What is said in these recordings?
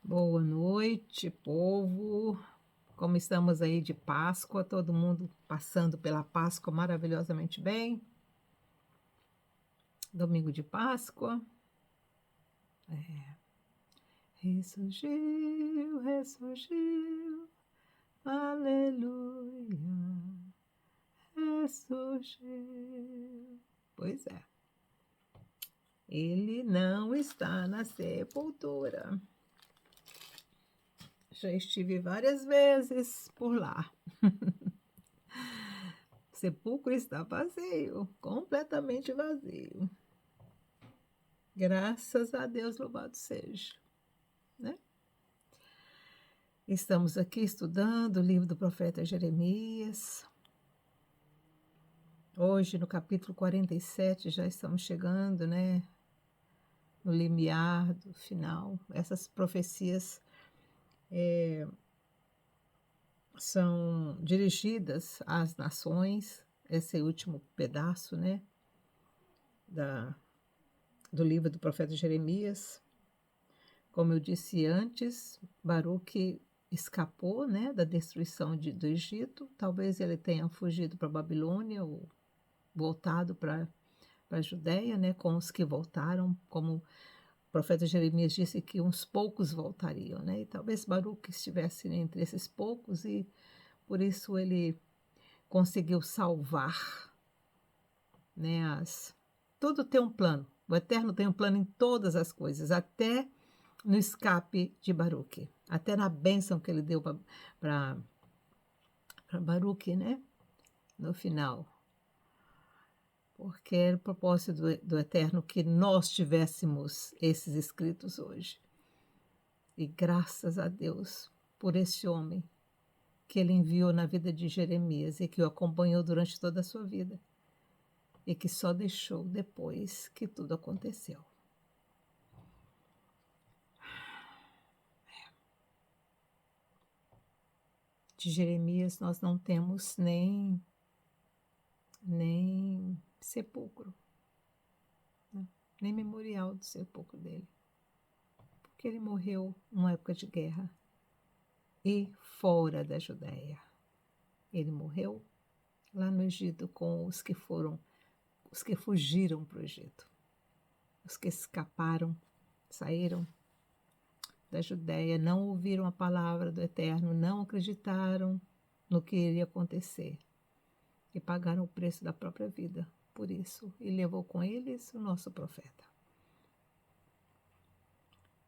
Boa noite, povo. Como estamos aí de Páscoa, todo mundo passando pela Páscoa maravilhosamente bem. Domingo de Páscoa. Ressurgiu, ressurgiu, aleluia, ressurgiu. Pois é, ele não está na sepultura. Já estive várias vezes por lá. O sepulcro está vazio, completamente vazio. Graças a Deus, louvado seja, né? Estamos aqui estudando o livro do profeta Jeremias. Hoje, no capítulo 47, já estamos chegando, né? No limiar do final. Essas profecias são dirigidas às nações. Esse último pedaço, né? Do livro do profeta Jeremias. Como eu disse antes, Baruque escapou, né, da destruição do Egito. Talvez ele tenha fugido para a Babilônia ou voltado para a Judéia, né, com os que voltaram, como o profeta Jeremias disse que uns poucos voltariam, né, e talvez Baruque estivesse entre esses poucos e por isso ele conseguiu salvar, né, tudo tem um plano. O Eterno tem um plano em todas as coisas, até no escape de Baruque, até na bênção que ele deu para Baruque, né? No final. Porque era o propósito do Eterno que nós tivéssemos esses escritos hoje. E graças a Deus por esse homem que ele enviou na vida de Jeremias e que o acompanhou durante toda a sua vida e que só deixou depois que tudo aconteceu. De Jeremias nós não temos nem sepulcro, né? Nem memorial do sepulcro dele, porque ele morreu numa época de guerra e fora da Judéia. Ele morreu lá no Egito com os que fugiram para o Egito, os que escaparam, saíram da Judéia, não ouviram a palavra do Eterno, não acreditaram no que iria acontecer e pagaram o preço da própria vida por isso, e levou com eles o nosso profeta.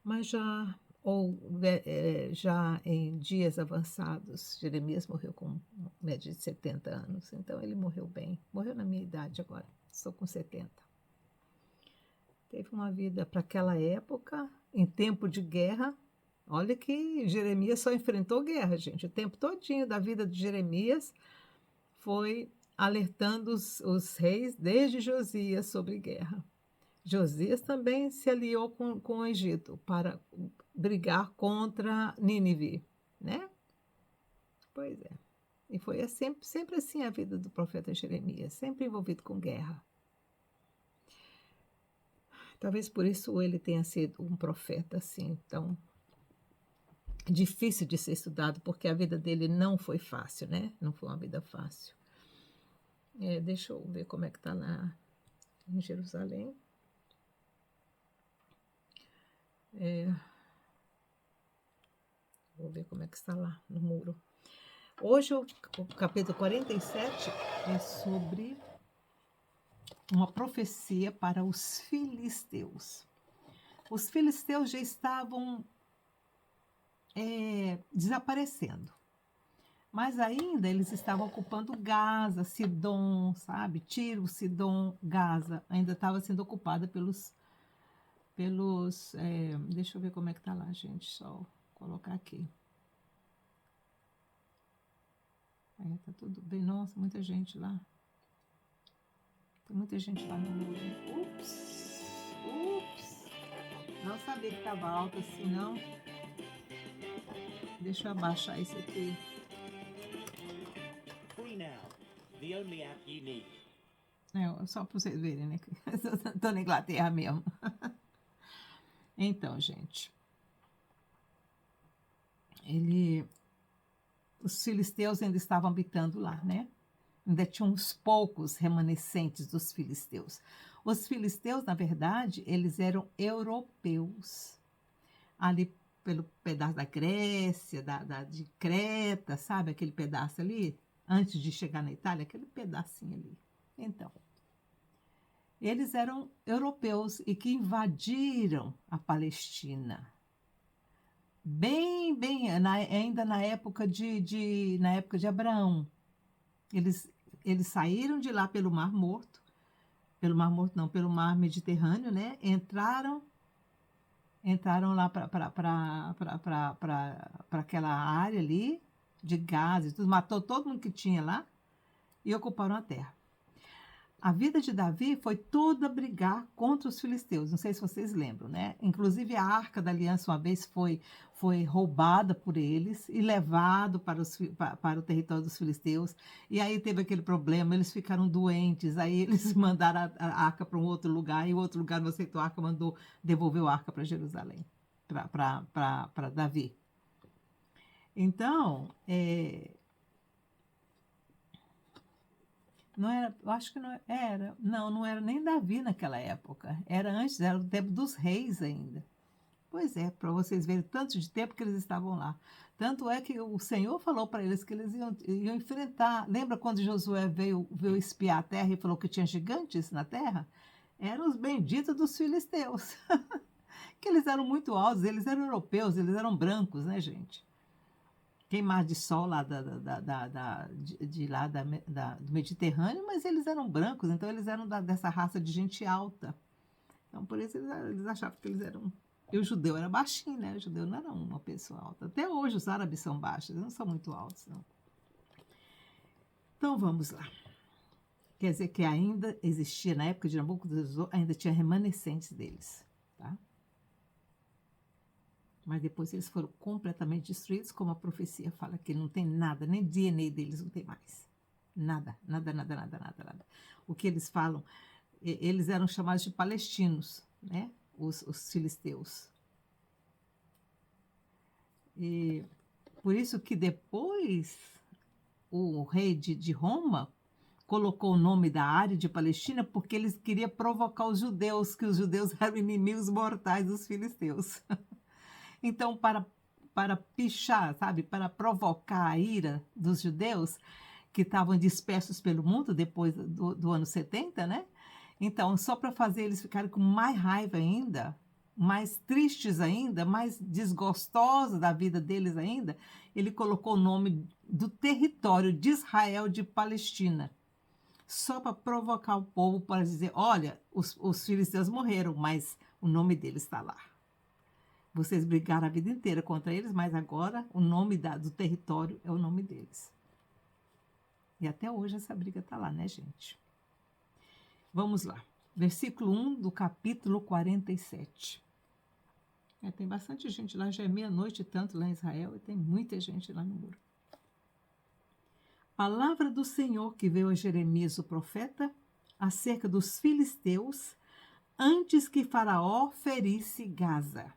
Mas já em dias avançados, Jeremias morreu com média de 70 anos, então ele morreu bem, morreu na minha idade agora, estou com 70. Teve uma vida para aquela época, em tempo de guerra. Olha que Jeremias só enfrentou guerra, gente, o tempo todinho da vida de Jeremias foi alertando os reis desde Josias sobre guerra. Josias também se aliou com o Egito para brigar contra Nínive, né? Pois é. E foi sempre assim a vida do profeta Jeremias, sempre envolvido com guerra. Talvez por isso ele tenha sido um profeta assim, tão difícil de ser estudado, porque a vida dele não foi fácil, né? Não foi uma vida fácil. Deixa eu ver como é que está lá em Jerusalém. Vou ver como é que está lá no muro. Hoje o capítulo 47 é sobre uma profecia para os filisteus. Os filisteus já estavam desaparecendo, mas ainda eles estavam ocupando Gaza, Sidom, sabe? Tiro, Sidom, Gaza, ainda estava sendo ocupada deixa eu ver como é que tá lá, gente, só colocar aqui. Tá tudo bem, nossa, muita gente lá. Tem muita gente lá no muro. Ups. Não sabia que estava alto assim, não. Deixa eu abaixar isso aqui. Free now, the only app you need. Só para vocês verem, né? Estou na Inglaterra mesmo. Então, gente. os filisteus ainda estavam habitando lá, né? Ainda tinha uns poucos remanescentes dos filisteus. Os filisteus, na verdade, eles eram europeus. Ali pelo pedaço da Grécia, de Creta, sabe? Aquele pedaço ali, antes de chegar na Itália, aquele pedacinho ali. Então, eles eram europeus e que invadiram a Palestina. Ainda na época na época de Abraão. Eles saíram de lá pelo Mar Morto, pelo Mar Mediterrâneo, né? Entraram lá para aquela área ali de Gaza, tudo, matou todo mundo que tinha lá e ocuparam a terra. A vida de Davi foi toda brigar contra os filisteus, não sei se vocês lembram, né? Inclusive a Arca da Aliança uma vez foi roubada por eles e levado para o território dos filisteus, e aí teve aquele problema, eles ficaram doentes, aí eles mandaram a arca para um outro lugar, e o outro lugar não aceitou a arca, devolveu a arca para Jerusalém, para Davi. Então, não era, eu acho que não era nem Davi naquela época, era antes, era o tempo dos reis ainda. Pois é, para vocês verem tanto de tempo que eles estavam lá. Tanto é que o Senhor falou para eles que eles iam enfrentar. Lembra quando Josué veio espiar a terra e falou que tinha gigantes na terra? Eram os benditos dos filisteus. Que eles eram muito altos, eles eram europeus, eles eram brancos, né, gente? Queimar de sol lá do Mediterrâneo, mas eles eram brancos, então eles eram dessa raça de gente alta. Então, por isso eles achavam que eles eram... E o judeu era baixinho, né? O judeu não era uma pessoa alta. Até hoje os árabes são baixos, eles não são muito altos, não. Então, vamos lá. Quer dizer que ainda existia, na época de Nabucodonosor, ainda tinha remanescentes deles, tá? Mas depois eles foram completamente destruídos, como a profecia fala, que não tem nada, nem DNA deles não tem mais. Nada. O que eles falam, eles eram chamados de palestinos, né? Os filisteus. E por isso que depois o rei de Roma colocou o nome da área de Palestina porque eles queriam provocar os judeus, que os judeus eram inimigos mortais dos filisteus. Então, para pichar, sabe, para provocar a ira dos judeus que estavam dispersos pelo mundo depois do ano 70, né? Então, só para fazer eles ficarem com mais raiva ainda, mais tristes ainda, mais desgostosos da vida deles ainda, ele colocou o nome do território de Israel de Palestina, só para provocar o povo, para dizer, olha, os filisteus morreram, mas o nome deles está lá. Vocês brigaram a vida inteira contra eles, mas agora o nome do território é o nome deles. E até hoje essa briga está lá, né, gente? Vamos lá. Versículo 1 do capítulo 47. Tem bastante gente lá, já é meia-noite tanto lá em Israel, e tem muita gente lá no muro. Palavra do Senhor que veio a Jeremias, o profeta, acerca dos filisteus, antes que Faraó ferisse Gaza.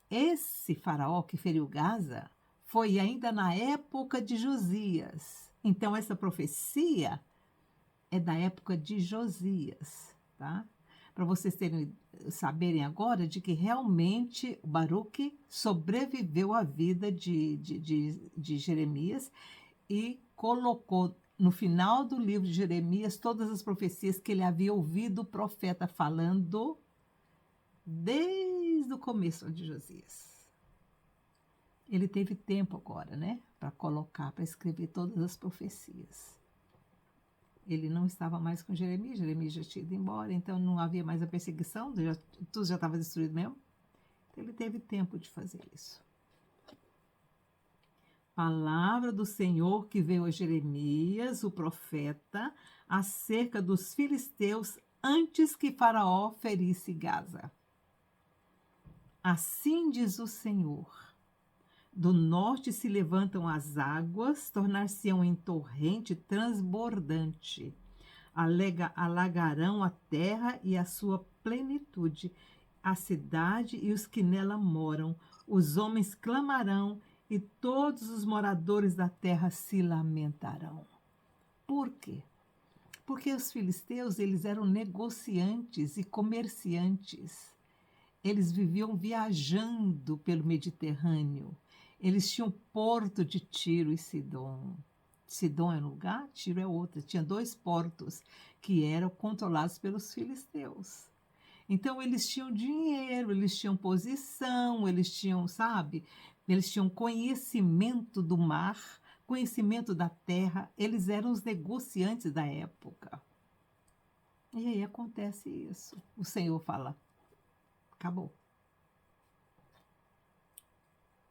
Esse Faraó que feriu Gaza foi ainda na época de Josias. Então, essa profecia é da época de Josias, tá? Para vocês saberem agora de que realmente Baruque sobreviveu à vida de Jeremias e colocou no final do livro de Jeremias todas as profecias que ele havia ouvido o profeta falando desde o começo de Josias. Ele teve tempo agora, né, para escrever todas as profecias. Ele não estava mais com Jeremias já tinha ido embora, então não havia mais a perseguição, tudo já estava destruído mesmo. Então ele teve tempo de fazer isso. Palavra do Senhor que veio a Jeremias, o profeta, acerca dos filisteus antes que Faraó ferisse Gaza. Assim diz o Senhor: do norte se levantam as águas, tornar-se-ão em torrente transbordante, alagarão a terra e a sua plenitude. a cidade e os que nela moram. Os homens clamarão e todos os moradores da terra se lamentarão. Por quê? Porque os filisteus, eles eram negociantes e comerciantes. Eles viviam viajando pelo Mediterrâneo. Eles tinham porto de Tiro e Sidom. Sidom é um lugar, Tiro é outro. Tinha 2 portos que eram controlados pelos filisteus. Então, eles tinham dinheiro, eles tinham posição, eles tinham, sabe? Eles tinham conhecimento do mar, conhecimento da terra. Eles eram os negociantes da época. E aí acontece isso. O Senhor fala, acabou.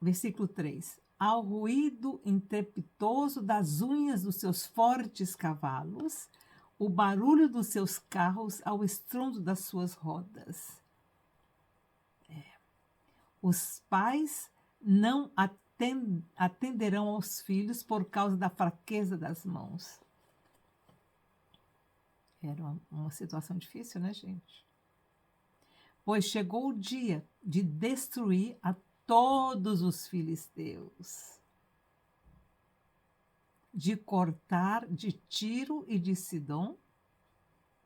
Versículo 3. Ao ruído estrepitoso das unhas dos seus fortes cavalos, o barulho dos seus carros ao estrondo das suas rodas. Os pais não atenderão aos filhos por causa da fraqueza das mãos. Era uma situação difícil, né, gente? Pois chegou o dia de destruir a todos os filisteus, de cortar de Tiro e de Sidom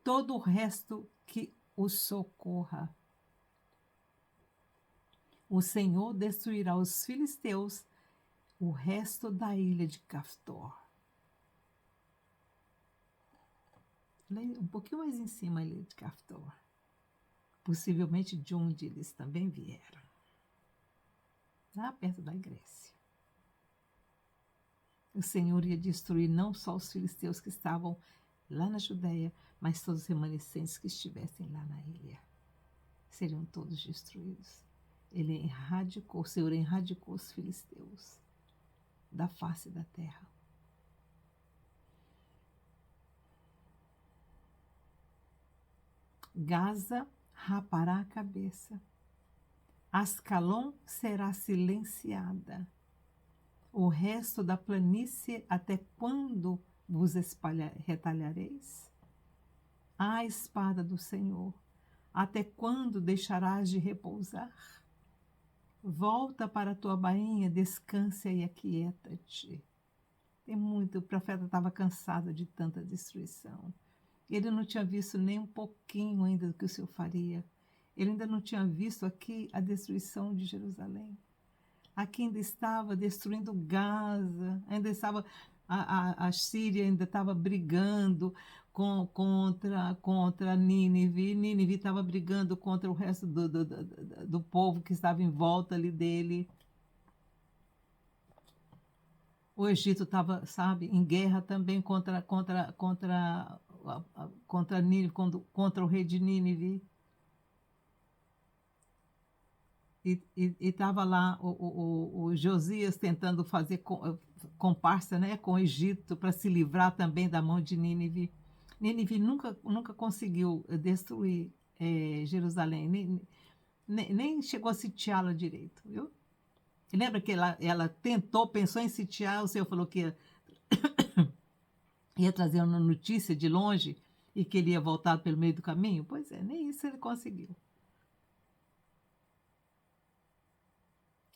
todo o resto que os socorra. O Senhor destruirá os filisteus, o resto da ilha de Caftor. Um pouquinho mais em cima a ilha de Caftor. Possivelmente de onde eles também vieram. Lá perto da Grécia. O Senhor ia destruir não só os filisteus que estavam lá na Judéia, mas todos os remanescentes que estivessem lá na ilha. Seriam todos destruídos. O Senhor erradicou os filisteus da face da terra. Gaza rapará a cabeça. Ascalon será silenciada. O resto da planície, até quando vos retalhareis? A espada do Senhor, até quando deixarás de repousar? Volta para a tua bainha, descansa e aquieta-te. O profeta estava cansado de tanta destruição. Ele não tinha visto nem um pouquinho ainda do que o Senhor faria. Ele ainda não tinha visto aqui a destruição de Jerusalém. Aqui ainda estava destruindo Gaza, ainda estava a Síria ainda estava brigando contra Nínive. Nínive estava brigando contra o resto do povo que estava em volta ali dele. O Egito estava, sabe, em guerra também contra Nínive, contra o rei de Nínive. E estava lá o Josias tentando fazer comparsa, né, com o Egito para se livrar também da mão de Nínive. Nínive nunca conseguiu destruir Jerusalém, nem chegou a sitiá-la direito, viu? E lembra que ela pensou em sitiar, o Senhor falou que ia trazer uma notícia de longe e que ele ia voltar pelo meio do caminho? Pois é, nem isso ele conseguiu.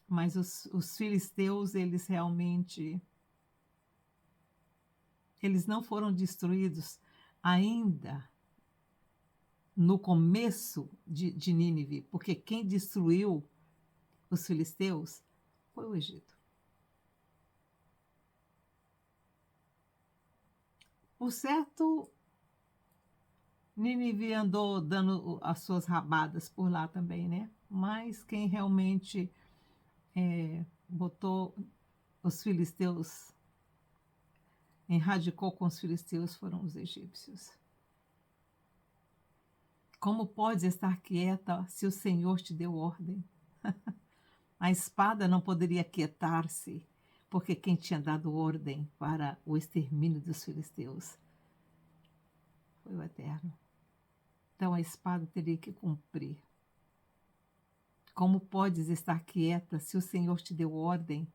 Mas os filisteus, eles realmente, eles não foram destruídos ainda no começo de Nínive, porque quem destruiu os filisteus foi o Egito. Por certo, Nínive andou dando as suas rabadas por lá também, né? Mas quem realmente botou os filisteus, erradicou com os filisteus, foram os egípcios. Como podes estar quieta se o Senhor te deu ordem? A espada não poderia quietar-se, porque quem tinha dado ordem para o extermínio dos filisteus foi o Eterno. Então a espada teria que cumprir. Como podes estar quieta se o Senhor te deu ordem,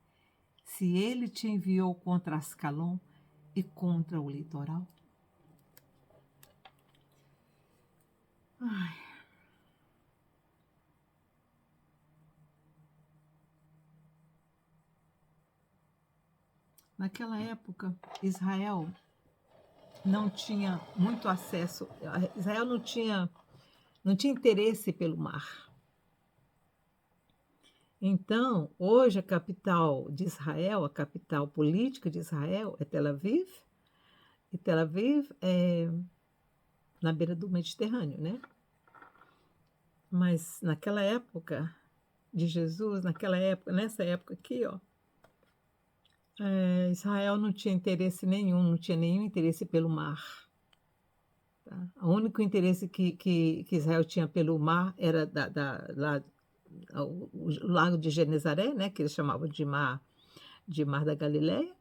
se ele te enviou contra Ascalon e contra o litoral? Ai. Naquela época, Israel não tinha muito acesso, Israel não tinha interesse pelo mar. Então, hoje a capital de Israel, a capital política de Israel é Tel Aviv, e Tel Aviv é na beira do Mediterrâneo, né? Mas naquela época de Jesus, nessa época aqui, ó, Israel não tinha interesse nenhum, não tinha nenhum interesse pelo mar. Tá? O único interesse que Israel tinha pelo mar era lá, o lago de Genezaré, né, que eles chamavam de mar da Galileia,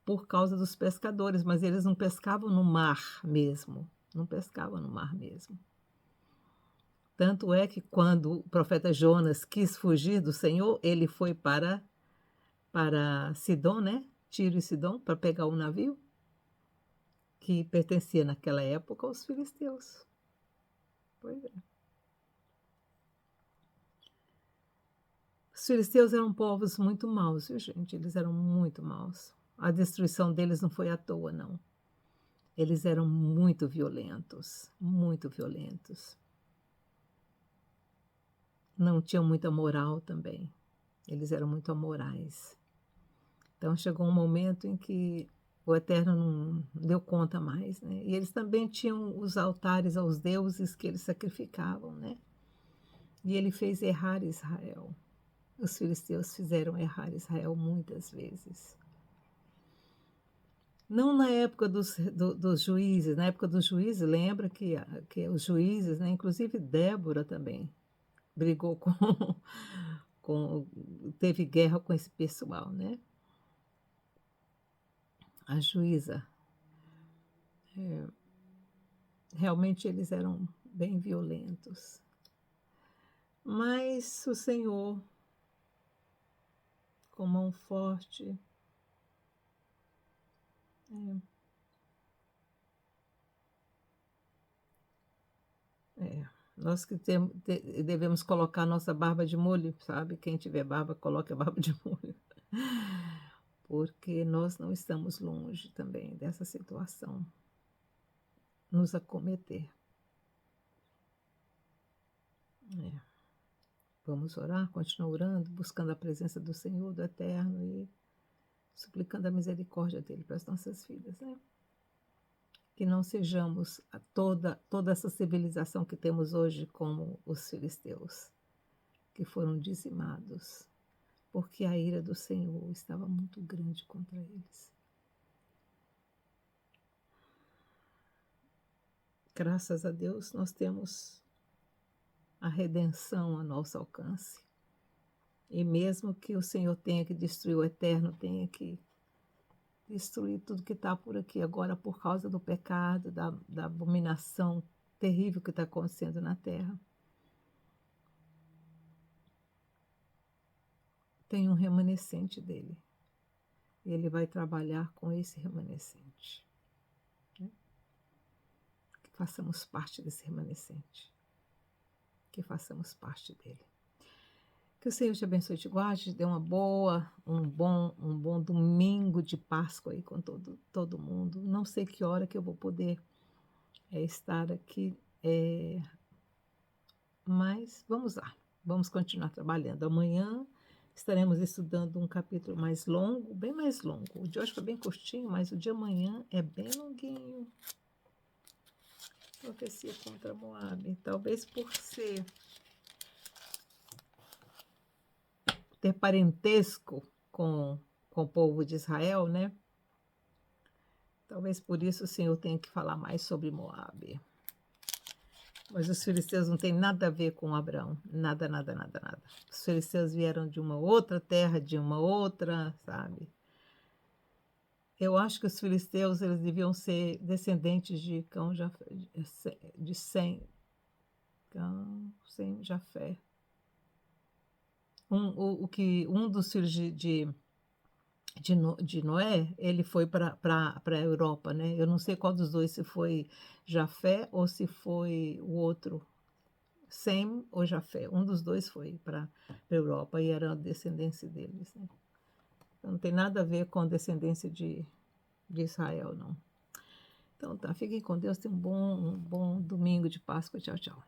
por causa dos pescadores, mas eles não pescavam no mar mesmo, não pescavam no mar mesmo. Tanto é que quando o profeta Jonas quis fugir do Senhor, ele foi para Sidom, né? Tiro e Sidom, para pegar o navio que pertencia naquela época aos filisteus. Pois é. Os filisteus eram povos muito maus, viu, gente? Eles eram muito maus. A destruição deles não foi à toa, não. Eles eram muito violentos, muito violentos. Não tinham muita moral também. Eles eram muito amorais. Então chegou um momento em que o Eterno não deu conta mais, né? E eles também tinham os altares aos deuses que eles sacrificavam, né? E ele fez errar Israel. Os filisteus fizeram errar Israel muitas vezes. Não na época dos juízes. Na época dos juízes, lembra que os juízes, né? Inclusive Débora também brigou teve guerra com esse pessoal, né? A juíza. Realmente eles eram bem violentos. Mas o Senhor, com mão forte, nós que devemos colocar nossa barba de molho, sabe? Quem tiver barba, coloque a barba de molho. Porque nós não estamos longe também dessa situação nos acometer. Vamos orar, continuar orando, buscando a presença do Senhor, do Eterno e suplicando a misericórdia dele para as nossas vidas, né? Que não sejamos toda essa civilização que temos hoje como os filisteus, que foram dizimados, porque a ira do Senhor estava muito grande contra eles. Graças a Deus, nós temos a redenção a nosso alcance. E mesmo que o Senhor tenha que destruir, o Eterno tenha que destruir tudo que está por aqui agora por causa do pecado, da abominação terrível que está acontecendo na terra. Tem um remanescente dele. E ele vai trabalhar com esse remanescente. Né? Que façamos parte desse remanescente. Que façamos parte dele. Que o Senhor te abençoe e te guarde, te dê um bom domingo de Páscoa aí com todo mundo. Não sei que hora que eu vou poder estar aqui, mas vamos lá, vamos continuar trabalhando. Amanhã estaremos estudando um capítulo mais longo, bem mais longo. O de hoje foi bem curtinho, mas o de amanhã é bem longuinho. Profecia contra Moabe, talvez por ter parentesco com o povo de Israel, né? Talvez por isso o Senhor tenha que falar mais sobre Moabe. Mas os filisteus não têm nada a ver com Abraão. Nada, nada, nada, nada. Os filisteus vieram de uma outra terra, de uma outra, sabe? Eu acho que os filisteus, eles deviam ser descendentes de Sem Jafé. Um dos filhos de Noé, ele foi para a Europa, né? Eu não sei qual dos dois, se foi Jafé ou se foi o outro, Sem ou Jafé. Um dos dois foi para a Europa e era a descendência deles, né? Então, não tem nada a ver com descendência de Israel, não. Então tá, fiquem com Deus, tenham um bom domingo de Páscoa. Tchau, tchau.